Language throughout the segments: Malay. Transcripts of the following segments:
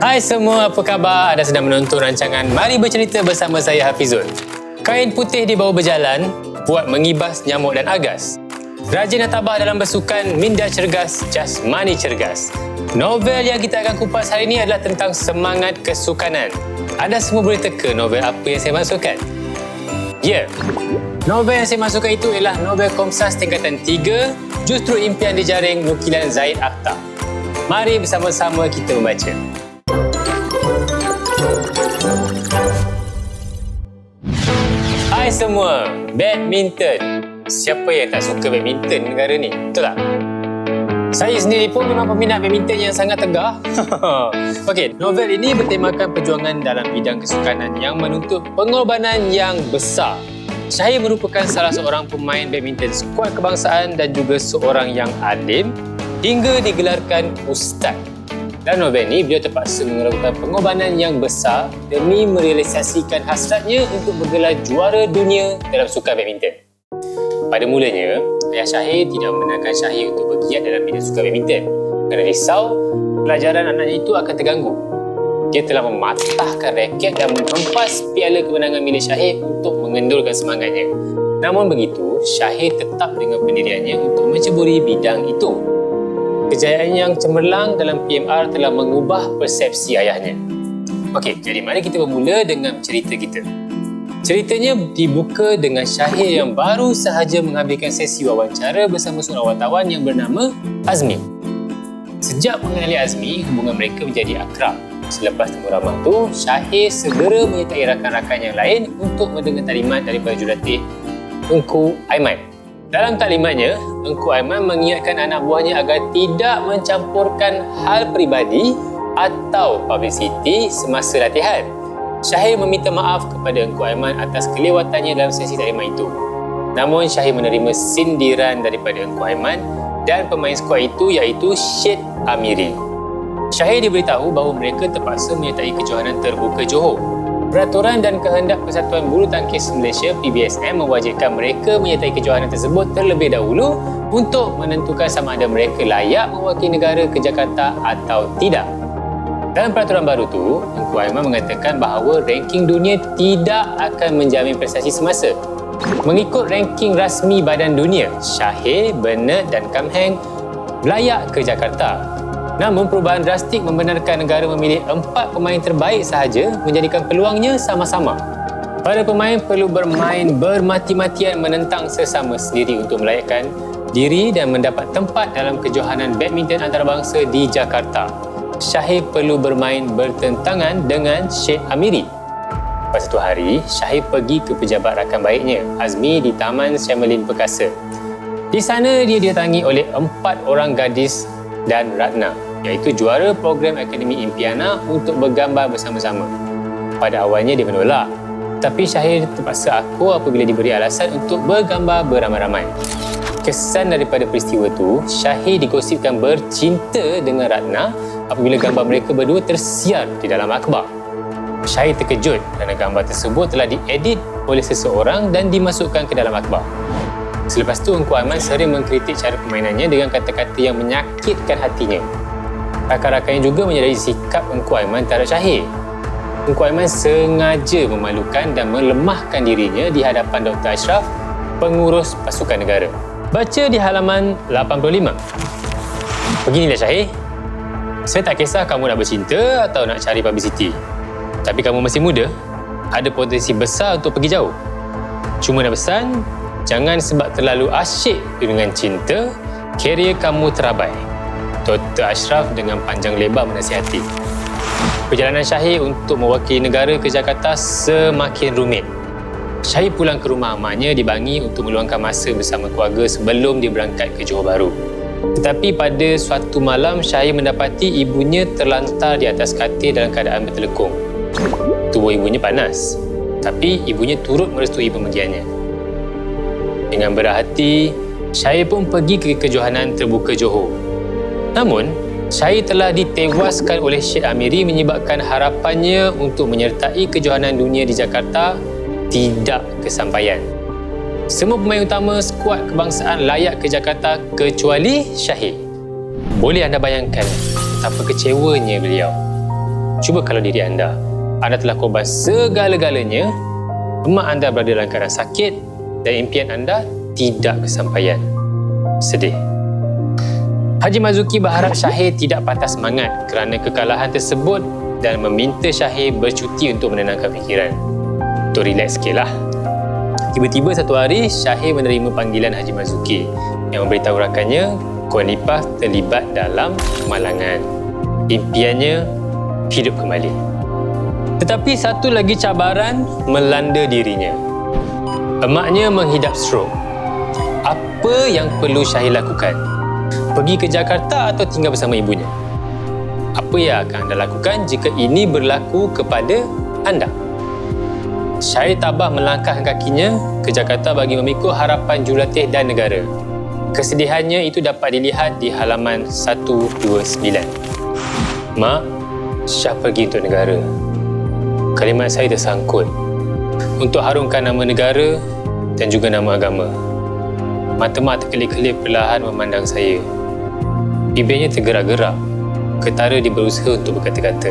Hai semua, apa khabar? Anda sedang menonton rancangan Mari Bercerita bersama saya Hafizul. Kain putih di bawah berjalan buat mengibas nyamuk dan agas. Rajin dan tabah dalam bersukan, minda cergas, jasmani cergas. Novel yang kita akan kupas hari ini adalah tentang semangat kesukanan. Anda semua boleh teka novel apa yang saya maksudkan? Ya, novel yang saya maksudkan itu ialah novel Komsas tingkatan 3, Justru Impian Dijaring, nukilan Zaid Akhtar. Mari bersama-sama kita membaca. Hai semua, badminton. Siapa yang tak suka badminton negara ni? Betul tak? Saya sendiri pun memang peminat badminton yang sangat tegar. Okey, novel ini bertemakan perjuangan dalam bidang kesukanan yang menuntut pengorbanan yang besar. Syahir merupakan salah seorang pemain badminton skuad kebangsaan dan juga seorang yang alim hingga digelarkan ustaz. Dalam novel ini, beliau terpaksa melakukan pengorbanan yang besar demi merealisasikan hasratnya untuk bergelar juara dunia dalam sukan badminton. Pada mulanya, ayah Syahir tidak membenarkan Syahir untuk bergiat dalam bidang sukan badminton kerana risau pelajaran anaknya itu akan terganggu. Dia telah mematahkan raket dan menghempas piala kemenangan milik Syahir untuk mengendurkan semangatnya. Namun begitu, Syahir tetap dengan pendiriannya untuk menceburi bidang itu. Kejayaan yang cemerlang dalam PMR telah mengubah persepsi ayahnya. Okey, jadi mari kita bermula dengan cerita kita. Ceritanya dibuka dengan Syahir yang baru sahaja menghabiskan sesi wawancara bersama seorang wartawan yang bernama Azmi. Sejak mengenali Azmi, hubungan mereka menjadi akrab. Selepas temu ramah tu, Syahir segera menyertai rakan-rakan yang lain untuk mendengar taklimat daripada jurulatih Engku Aiman. Dalam taklimatnya, Engku Aiman mengingatkan anak buahnya agar tidak mencampurkan hal peribadi atau publicity semasa latihan. Syahir meminta maaf kepada Engku Aiman atas kelewatannya dalam sesi taklimat itu. Namun Syahir menerima sindiran daripada Engku Aiman dan pemain skuad itu iaitu Syed Amiri. Syahir diberitahu bahawa mereka terpaksa menyertai kejohanan terbuka Johor. Peraturan dan kehendak Persatuan Bulu Tangkis Malaysia PBSM mewajibkan mereka menyertai kejohanan tersebut terlebih dahulu untuk menentukan sama ada mereka layak mewakili negara ke Jakarta atau tidak. Dalam peraturan baru itu, Engku Aiman mengatakan bahawa ranking dunia tidak akan menjamin prestasi semasa. Mengikut ranking rasmi Badan Dunia, Syahir, Bernard dan Kam Heng layak ke Jakarta. Namun perubahan drastik membenarkan negara memilih 4 pemain terbaik sahaja menjadikan peluangnya sama-sama. Para pemain perlu bermain bermati-matian menentang sesama sendiri untuk melayakkan diri dan mendapat tempat dalam kejohanan badminton antarabangsa di Jakarta. Syahir perlu bermain bertentangan dengan Syed Amiri. Pada satu hari, Syahir pergi ke pejabat rakan baiknya, Azmi, di Taman Syamlin Perkasa. Di sana dia didatangi oleh 4 orang gadis dan Ratna, iaitu juara program Akademi Impiana untuk bergambar bersama-sama. Pada awalnya dia menolak, tapi Syahir terpaksa akur apabila diberi alasan untuk bergambar beramai-ramai. Kesan daripada peristiwa itu, Syahir digosipkan bercinta dengan Ratna apabila gambar mereka berdua tersiar di dalam akhbar. Syahir terkejut kerana gambar tersebut telah diedit oleh seseorang dan dimasukkan ke dalam akhbar. Selepas itu, Engku Aiman sering mengkritik cara permainannya dengan kata-kata yang menyakitkan hatinya. Rakan-rakannya juga menyadari sikap Engku Aiman terhadap Syahir. Engku Aiman sengaja memalukan dan melemahkan dirinya di hadapan Dr. Ashraf, pengurus pasukan negara. Baca di halaman 85. Beginilah Syahir. Saya tak kisah kamu nak bercinta atau nak cari publicity. Tapi kamu masih muda, ada potensi besar untuk pergi jauh. Cuma nak pesan, jangan sebab terlalu asyik dengan cinta, kerjaya kamu terabai. Dr. Ashraf dengan panjang lebar menasihati. Perjalanan Syahir untuk mewakili negara ke Jakarta semakin rumit. Syahir pulang ke rumah amaknya di Bangi untuk meluangkan masa bersama keluarga sebelum dia berangkat ke Johor Bahru. Tetapi pada suatu malam, Syahir mendapati ibunya terlantar di atas katil dalam keadaan bertelekung. Tubuh ibunya panas, tapi ibunya turut merestui pemergiannya. Dengan berat hati, Syahir pun pergi ke kejohanan terbuka Johor. Namun, Syahir telah ditewaskan oleh Syed Amiri menyebabkan harapannya untuk menyertai kejohanan dunia di Jakarta tidak kesampaian. Semua pemain utama skuad kebangsaan layak ke Jakarta kecuali Syahir. Boleh anda bayangkan betapa kecewanya beliau. Cuba kalau diri anda telah korban segala-galanya, emak anda berada dalam keadaan sakit dan impian anda tidak kesampaian. Sedih. Haji Mazuki berharap Syahir tidak patah semangat kerana kekalahan tersebut dan meminta Syahir bercuti untuk menenangkan fikiran. Untuk relax sikit lah. Tiba-tiba satu hari, Syahir menerima panggilan Haji Mazuki yang memberitahu rakannya Kuan Lipah terlibat dalam kemalangan. Impiannya hidup kembali. Tetapi satu lagi cabaran melanda dirinya. Emaknya menghidap stroke. Apa yang perlu Syahir lakukan? Pergi ke Jakarta atau tinggal bersama ibunya? Apa yang akan anda lakukan jika ini berlaku kepada anda? Syahir tabah melangkahkan kakinya ke Jakarta bagi memikul harapan jurulatih dan negara. Kesedihannya itu dapat dilihat di halaman 129. Mak, Syah pergi untuk negara. Kalimat saya tersangkut untuk harumkan nama negara dan juga nama agama. Mata mak terkelip-kelip perlahan memandang saya. Bibirnya tergerak-gerak. Ketara dia berusaha untuk berkata-kata.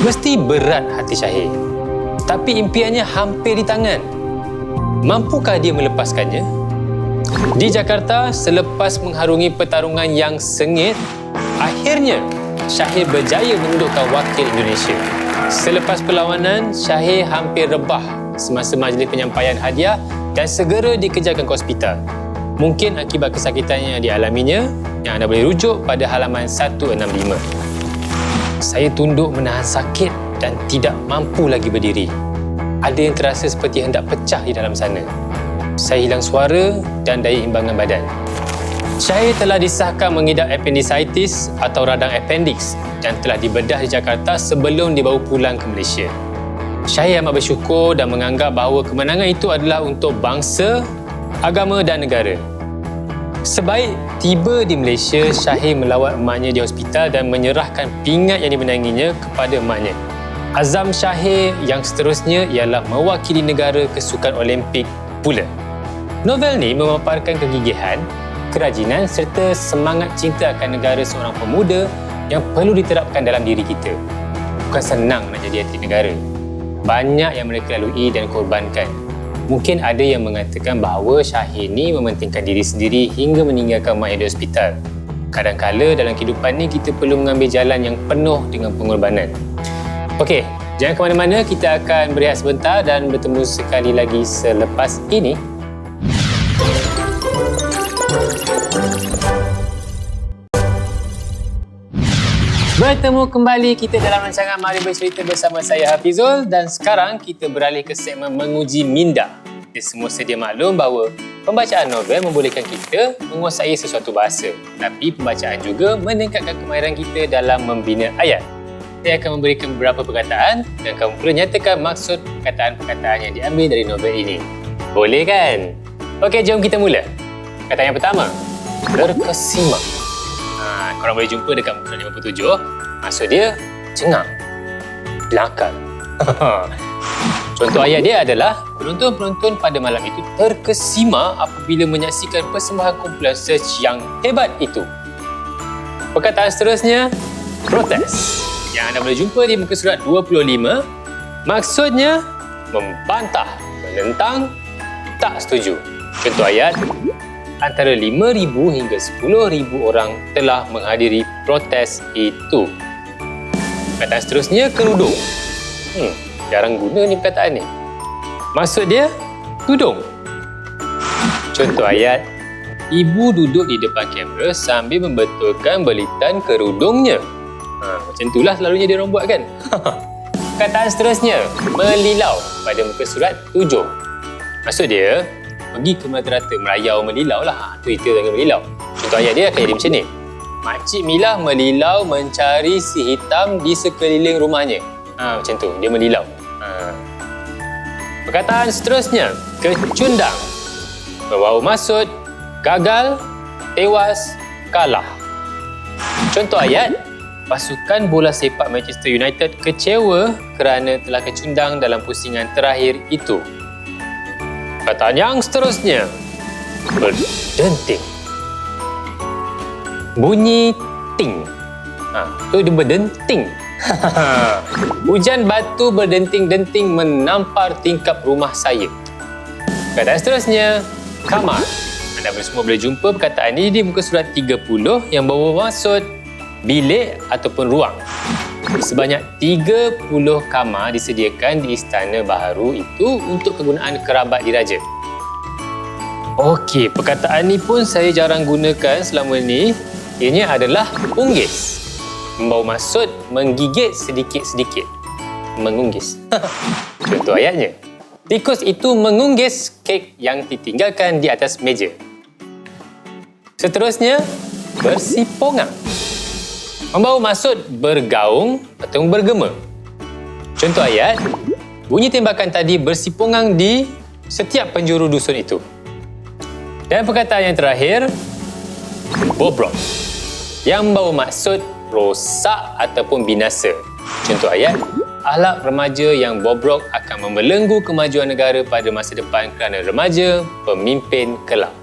Mesti berat hati Syahir. Tapi impiannya hampir di tangan. Mampukah dia melepaskannya? Di Jakarta, selepas mengharungi pertarungan yang sengit, akhirnya Syahir berjaya menundukkan wakil Indonesia. Selepas perlawanan, Syahir hampir rebah semasa majlis penyampaian hadiah dan segera dikejarkan ke hospital. Mungkin akibat kesakitan yang dialaminya, yang anda boleh rujuk pada halaman 165. Saya tunduk menahan sakit dan tidak mampu lagi berdiri. Ada yang terasa seperti hendak pecah di dalam sana. Saya hilang suara dan daya imbangan badan. Syahir telah disahkan mengidap appendicitis atau radang appendix dan telah dibedah di Jakarta sebelum dibawa pulang ke Malaysia. Syahir amat bersyukur dan menganggap bahawa kemenangan itu adalah untuk bangsa, agama dan negara. Sebaik tiba di Malaysia, Syahir melawat emaknya di hospital dan menyerahkan pingat yang dimenanginya kepada emaknya. Azam Syahir yang seterusnya ialah mewakili negara ke Sukan Olimpik pula. Novel ni memaparkan kegigihan, kerajinan serta semangat cinta akan negara seorang pemuda yang perlu diterapkan dalam diri kita. Bukan senang nak jadi atlet negara. Banyak yang mereka lalui dan korbankan. Mungkin ada yang mengatakan bahawa Syahir ni mementingkan diri sendiri hingga meninggalkan mak di hospital. Kadang-kala dalam kehidupan ni kita perlu mengambil jalan yang penuh dengan pengorbanan. Okey, jangan ke mana-mana, kita akan berehat sebentar dan bertemu sekali lagi selepas ini. Bertemu kembali kita dalam rancangan Mari Bercerita bersama saya Hafizul dan sekarang kita beralih ke segmen menguji minda. Kita semua sedia maklum bahawa pembacaan novel membolehkan kita menguasai sesuatu bahasa, tapi pembacaan juga meningkatkan kemahiran kita dalam membina ayat. Saya akan memberikan beberapa perkataan dan kamu perlu nyatakan maksud perkataan-perkataan yang diambil dari novel ini. Boleh kan? Okey, jom kita mula. Perkataan yang pertama, terkesima. Korang boleh jumpa dekat muka 57. Maksud dia, cengang, belakang. Contoh ayat dia adalah, penonton-penonton pada malam itu terkesima apabila menyaksikan persembahan kumpulan search yang hebat itu. Perkataan seterusnya, protes. Yang anda boleh jumpa di muka surat 25. Maksudnya, membantah, menentang, tak setuju. Contoh ayat, antara 5,000 hingga 10,000 orang telah menghadiri protes itu. Perkataan seterusnya, kerudung. Jarang guna ni perkataan ni. Maksud dia, tudung. Contoh ayat, ibu duduk di depan kamera sambil membetulkan belitan kerudungnya. Macam itulah selalunya dia orang buat kan? Perkataan seterusnya, melilau pada muka surat 7. Maksud dia, pergi ke Madrata merayau melilau lah. Itu cerita tentang melilau. Contoh ayat dia akan jadi macam ni. Makcik Milah melilau mencari si hitam di sekeliling rumahnya. Macam tu, dia melilau. Perkataan seterusnya, kecundang. Membawa maksud, gagal, tewas, kalah. Contoh ayat, pasukan bola sepak Manchester United kecewa kerana telah kecundang dalam pusingan terakhir itu. Perkataan yang seterusnya, berdenting. Bunyi ting. Itu dia berdenting. Hujan batu berdenting-denting menampar tingkap rumah saya. Perkataan seterusnya, kamar. Anda semua boleh jumpa perkataan ini di muka surat 30 yang bermaksud bilik ataupun ruang. Sebanyak 30 kamar disediakan di Istana Baharu itu untuk kegunaan kerabat diraja. Okey, perkataan ni pun saya jarang gunakan selama ni. Ianya adalah unggis. Membawa maksud menggigit sedikit-sedikit. Mengunggis. Contoh ayatnya. Tikus itu mengunggis kek yang ditinggalkan di atas meja. Seterusnya, bersipongang. Membawa maksud bergaung atau bergema. Contoh ayat, bunyi tembakan tadi bersipongang di setiap penjuru dusun itu. Dan perkataan yang terakhir, bobrok, yang membawa maksud rosak ataupun binasa. Contoh ayat, akhlak remaja yang bobrok akan membelenggu kemajuan negara pada masa depan kerana remaja pemimpin kelab.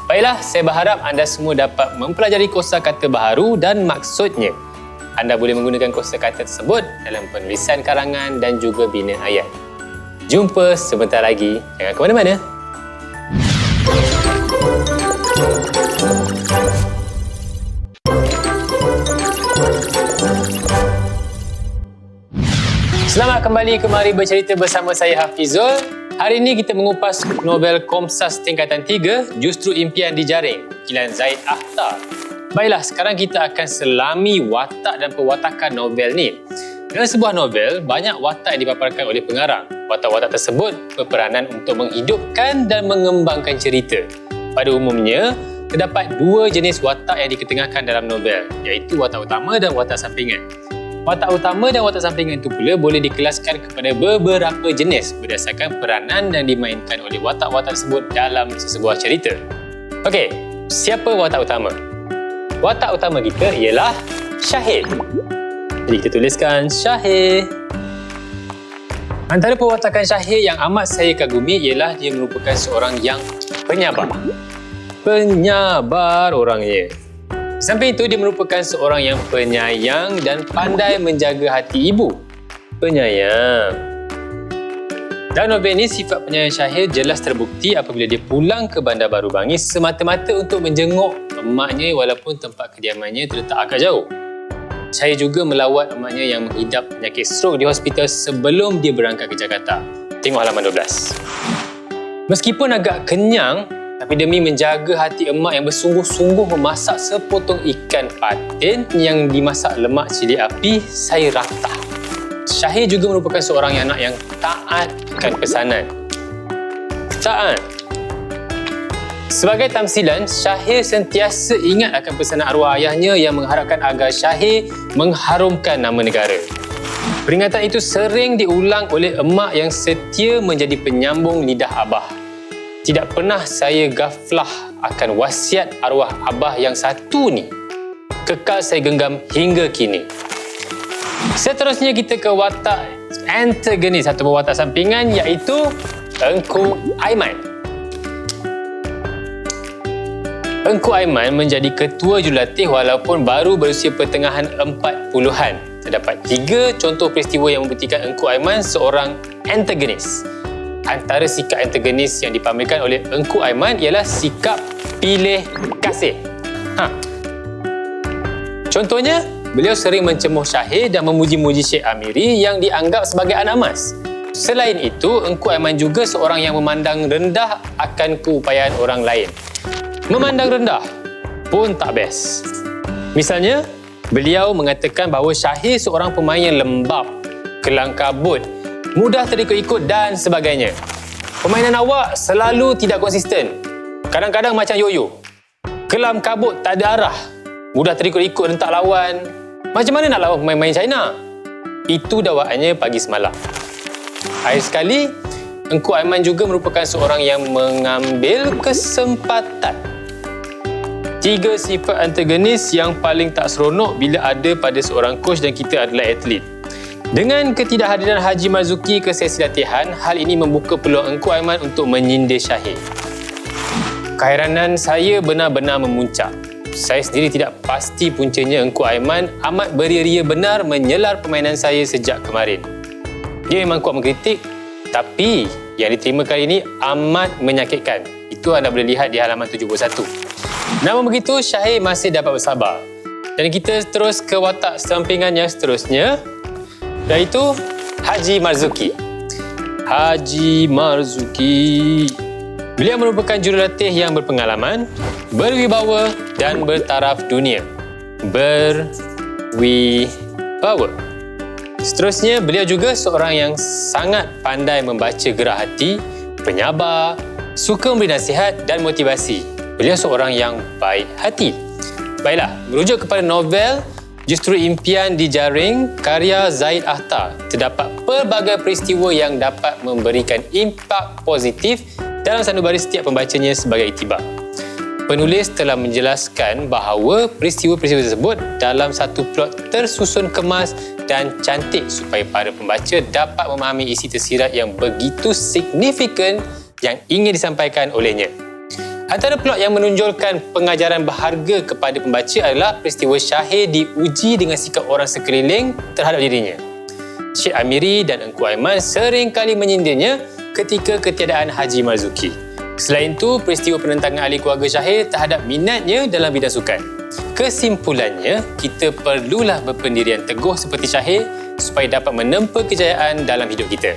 Baiklah, saya berharap anda semua dapat mempelajari kosakata baharu dan maksudnya. Anda boleh menggunakan kosakata tersebut dalam penulisan karangan dan juga bina ayat. Jumpa sebentar lagi. Jangan ke mana-mana. Selamat kembali ke Mari Bercerita bersama saya Hafizul. Hari ini kita mengupas novel Komsas tingkatan 3, Justru Impian Dijaring, kilan Zaid Akhtar. Baiklah, sekarang kita akan selami watak dan perwatakan novel ni. Dalam sebuah novel, banyak watak yang dipaparkan oleh pengarang. Watak-watak tersebut berperanan untuk menghidupkan dan mengembangkan cerita. Pada umumnya, terdapat dua jenis watak yang diketengahkan dalam novel, iaitu watak utama dan watak sampingan. Watak utama dan watak sampingan itu pula boleh dikelaskan kepada beberapa jenis berdasarkan peranan yang dimainkan oleh watak-watak tersebut dalam sesebuah cerita. Okey, siapa watak utama? Watak utama kita ialah Syahir. Jadi kita tuliskan Syahir. Antara perwatakan Syahir yang amat saya kagumi ialah dia merupakan seorang yang penyabar. Penyabar orangnya. Di samping itu, dia merupakan seorang yang penyayang dan pandai menjaga hati ibu. Penyayang. Dalam novel ini, sifat penyayang Syahir jelas terbukti apabila dia pulang ke Bandar Baru Bangis semata-mata untuk menjenguk emaknya walaupun tempat kediamannya terletak agak jauh. Syahir juga melawat emaknya yang mengidap penyakit strok di hospital sebelum dia berangkat ke Jakarta. Tengok halaman 12. Meskipun agak kenyang, tapi demi menjaga hati emak yang bersungguh-sungguh memasak sepotong ikan patin yang dimasak lemak cili api, saya ratah. Syahir juga merupakan seorang anak yang taat akan pesanan. Taat. Sebagai tamsilan, Syahir sentiasa ingat akan pesanan arwah ayahnya yang mengharapkan agar Syahir mengharumkan nama negara. Peringatan itu sering diulang oleh emak yang setia menjadi penyambung lidah abah. Tidak pernah saya gaflah akan wasiat arwah abah yang satu ni. Kekal saya genggam hingga kini. Seterusnya kita ke watak antagonis atau watak sampingan, iaitu Engku Aiman. Engku Aiman menjadi ketua jurulatih walaupun baru berusia pertengahan 40-an. Terdapat 3 contoh peristiwa yang membuktikan Engku Aiman seorang antagonis. Antara sikap antagonis yang dipamerkan oleh Engku Aiman ialah sikap pilih kasih. Contohnya, beliau sering mencemuh Syahir dan memuji-muji Syekh Amiri yang dianggap sebagai anak emas. Selain itu, Engku Aiman juga seorang yang memandang rendah akan keupayaan orang lain. Memandang rendah pun tak best. Misalnya, beliau mengatakan bahawa Syahir seorang pemain yang lembab, kelang kabut, mudah terikut-ikut dan sebagainya. Permainan awak selalu tidak konsisten. Kadang-kadang macam yoyo. Kelam kabut, tak ada arah. Mudah terikut-ikut rentak lawan. Macam mana nak lawan pemain-pemain China? Itu dakwaannya pagi semalam. Akhir sekali, Engku Aiman juga merupakan seorang yang mengambil kesempatan. 3 sifat antagonis yang paling tak seronok bila ada pada seorang coach dan kita adalah atlet. Dengan ketidakhadiran Haji Marzuki ke sesi latihan, hal ini membuka peluang Engku Aiman untuk menyindir Syahir. Keheranan saya benar-benar memuncak. Saya sendiri tidak pasti puncanya Engku Aiman amat beria-ria benar menyelar permainan saya sejak kemarin. Dia memang kuat mengkritik, tapi yang diterima kali ini amat menyakitkan. Itu anda boleh lihat di halaman 71. Namun begitu, Syahir masih dapat bersabar. Dan kita terus ke watak sampingan yang seterusnya, iaitu Haji Marzuki. Haji Marzuki. Beliau merupakan jurulatih yang berpengalaman, berwibawa dan bertaraf dunia. Berwibawa. Seterusnya, beliau juga seorang yang sangat pandai membaca gerak hati, penyabar, suka memberi nasihat dan motivasi. Beliau seorang yang baik hati. Baiklah, merujuk kepada novel Justru Impian Dijaring karya Zaid Akhtar, terdapat pelbagai peristiwa yang dapat memberikan impak positif dalam sanubari setiap pembacanya sebagai iktibar. Penulis telah menjelaskan bahawa peristiwa-peristiwa tersebut dalam satu plot tersusun kemas dan cantik supaya para pembaca dapat memahami isi tersirat yang begitu signifikan yang ingin disampaikan olehnya. Antara plot yang menonjolkan pengajaran berharga kepada pembaca adalah peristiwa Syahir diuji dengan sikap orang sekeliling terhadap dirinya. Syed Amiri dan Engku Aiman sering kali menyindirnya ketika ketiadaan Haji Marzuki. Selain itu, peristiwa penentangan ahli keluarga Syahir terhadap minatnya dalam bidang sukan. Kesimpulannya, kita perlulah berpendirian teguh seperti Syahir supaya dapat menempa kejayaan dalam hidup kita.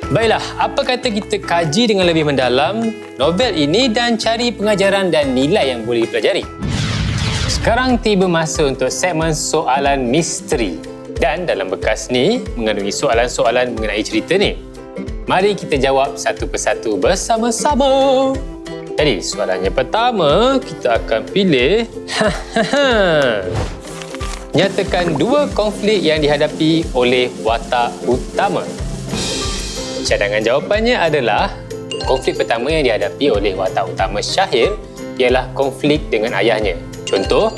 Baiklah, apa kata kita kaji dengan lebih mendalam novel ini dan cari pengajaran dan nilai yang boleh dipelajari. Sekarang tiba masa untuk segmen soalan misteri. Dan dalam bekas ni mengandungi soalan-soalan mengenai cerita ni. Mari kita jawab satu persatu bersama-sama. Jadi, soalannya pertama, kita akan pilih nyatakan dua konflik yang dihadapi oleh watak utama. Cadangan jawapannya adalah konflik pertama yang dihadapi oleh watak utama Syahir ialah konflik dengan ayahnya. Contoh,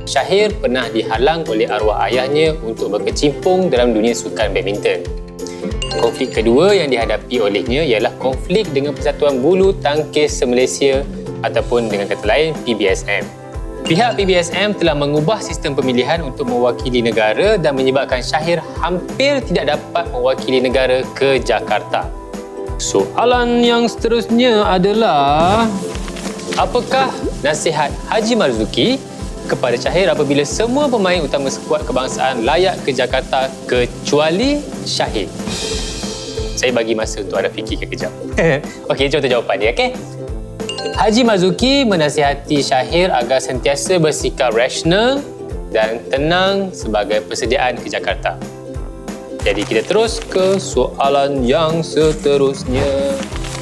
Syahir pernah dihalang oleh arwah ayahnya untuk berkecimpung dalam dunia sukan badminton. Konflik kedua yang dihadapi olehnya ialah konflik dengan Persatuan Bulu Tangkis Se-Malaysia ataupun dengan kata lain PBSM. Pihak PBSM telah mengubah sistem pemilihan untuk mewakili negara dan menyebabkan Syahir hampir tidak dapat mewakili negara ke Jakarta. Soalan yang seterusnya adalah, apakah nasihat Haji Marzuki kepada Syahir apabila semua pemain utama skuad kebangsaan layak ke Jakarta kecuali Syahir? Saya bagi masa untuk anda fikirkan kejap. Okey, contoh jawapan dia, okey? Haji Marzuki menasihati Syahir agar sentiasa bersikap rasional dan tenang sebagai persediaan ke Jakarta. Jadi kita terus ke soalan yang seterusnya.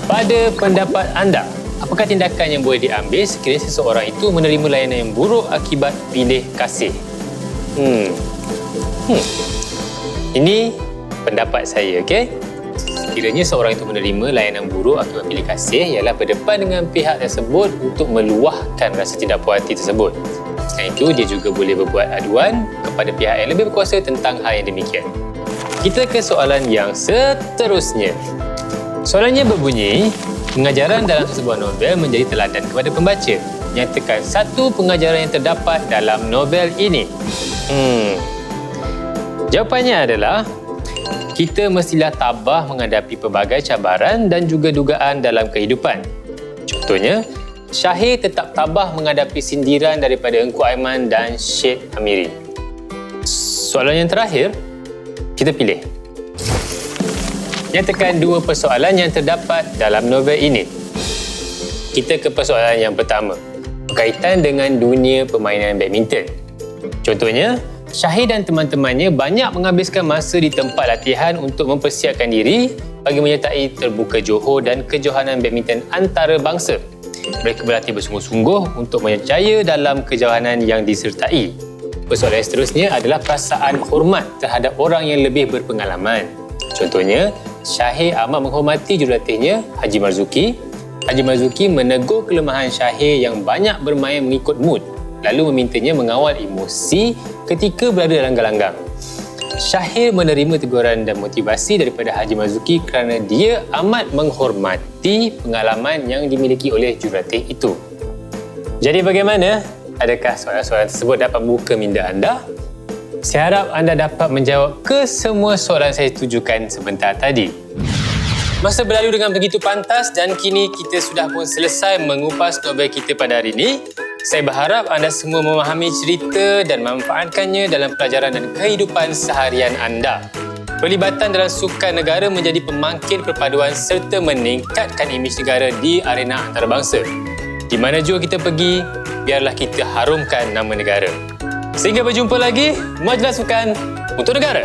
Pada pendapat anda, apakah tindakan yang boleh diambil sekiranya seseorang itu menerima layanan yang buruk akibat pilih kasih? Ini pendapat saya, okey? Sekiranya seorang itu menerima layanan buruk akibat pilih kasih ialah berdepan dengan pihak tersebut untuk meluahkan rasa tidak puas hati tersebut. Selain itu, dia juga boleh berbuat aduan kepada pihak yang lebih berkuasa tentang hal yang demikian. Kita ke soalan yang seterusnya. Soalannya berbunyi, pengajaran dalam sebuah novel menjadi teladan kepada pembaca. Nyatakan satu pengajaran yang terdapat dalam novel ini. Jawapannya adalah, kita mestilah tabah menghadapi pelbagai cabaran dan juga dugaan dalam kehidupan. Contohnya, Syahir tetap tabah menghadapi sindiran daripada Engku Aiman dan Syed Amiri. Soalan yang terakhir, kita pilih. Nyatakan dua persoalan yang terdapat dalam novel ini. Kita ke persoalan yang pertama, berkaitan dengan dunia permainan badminton. Contohnya, Syahir dan teman-temannya banyak menghabiskan masa di tempat latihan untuk mempersiapkan diri bagi menyertai terbuka Johor dan kejohanan badminton antarabangsa. Mereka berlatih bersungguh-sungguh untuk menyerjaya dalam kejohanan yang disertai. Persoalan seterusnya adalah perasaan hormat terhadap orang yang lebih berpengalaman. Contohnya, Syahir amat menghormati jurulatihnya Haji Marzuki. Haji Marzuki menegur kelemahan Syahir yang banyak bermain mengikut mood, lalu memintanya mengawal emosi ketika berada dalam gelanggang. Syahir menerima teguran dan motivasi daripada Haji Marzuki kerana dia amat menghormati pengalaman yang dimiliki oleh jurulatih itu. Jadi bagaimana? Adakah soalan-soalan tersebut dapat membuka minda anda? Saya harap anda dapat menjawab ke semua soalan saya tujukan sebentar tadi. Masa berlalu dengan begitu pantas dan kini kita sudah pun selesai mengupas novel kita pada hari ini. Saya berharap anda semua memahami cerita dan memanfaatkannya dalam pelajaran dan kehidupan seharian anda. Pelibatan dalam sukan negara menjadi pemangkin perpaduan serta meningkatkan imej negara di arena antarabangsa. Di mana jua kita pergi, biarlah kita harumkan nama negara. Sehingga berjumpa lagi, majulah sukan untuk negara.